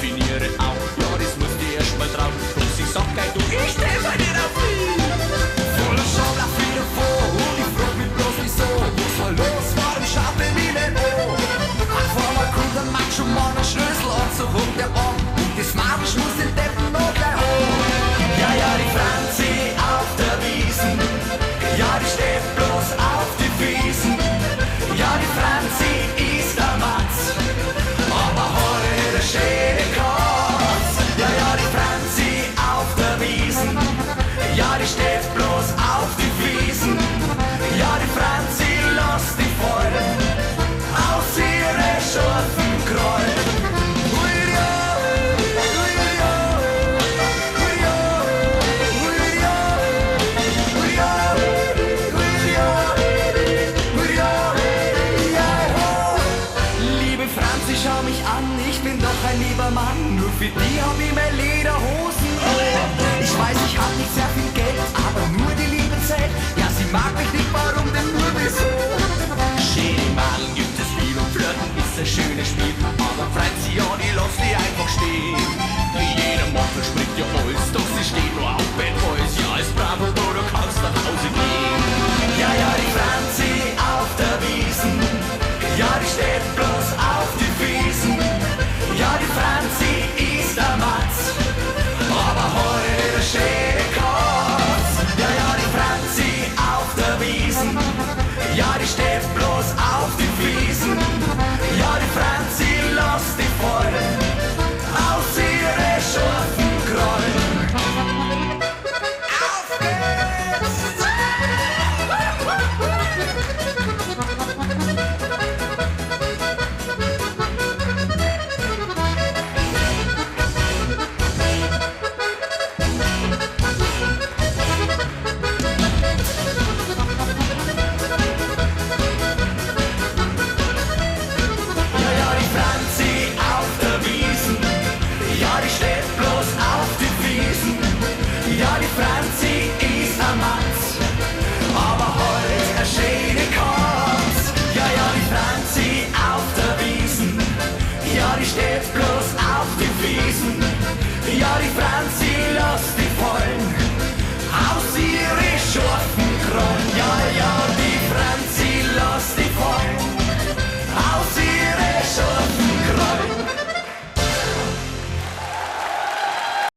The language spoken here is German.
liebe Niere auch. Ja, das musst du erst mal drauf. Bloß ich sag gleich, du, ich steh bei dir auf mich. Voller Schau lauf wieder vor und ich frag mich bloß wieso. Was war los, warum schaut der mich nicht an? Auf einmal kommt ein Macho Mann, ein Schlüssel an, so hoch der Arm. Und das Marsch muss den Deppen noch gleich haben. Ja, ja, die Franzi auf der Wiesen. Ja, die steht bloß auf die Wiesen. Ja, die Franzi ist der Matz. Aber heute der schöne Katz. Ja, ja, die Franzi auf der Wiesen. Ja, die steht bloß auf die Wiesen. Ja, die Franzi lässt die fallen aus ihre scharfen Krallen. Liebe Franzi, schau mich an, ich bin doch ein lieber Mann. Nur für die hab ich meine Lederhosen an. Ich weiß, ich hab nicht sehr viel Geld, aber nur die Liebe zählt. Ja, sie mag mich nicht, warum denn nur wieso? Schöne Mann gibt es viel und Flirten ist ein schönes Spiel. Aber Franzi, ja, die lass die einfach stehen. Jeder Mann verspricht ja alles, doch sie steht nur auf Bett Boys. Ja, ist bravo, du kannst nach Hause gehen. Ja, ja, die Franzi auf der Wiesen. Ja, die steht bloß auf die Wiesen. Ja, die Franzi ist der Matz. Aber heute der schöne Katz. Ja, ja, die Franzi auf der Wiesen. Ja, die steht bloß auf die Wiesen. Ja, die Franzi lässt die fallen aus ihre scharfen Krallen. Auf geht's! Ja, ja, die Franzi auf der Wiesen. Ja, die steht bloß auf die Wiesen. Ja, die Franzi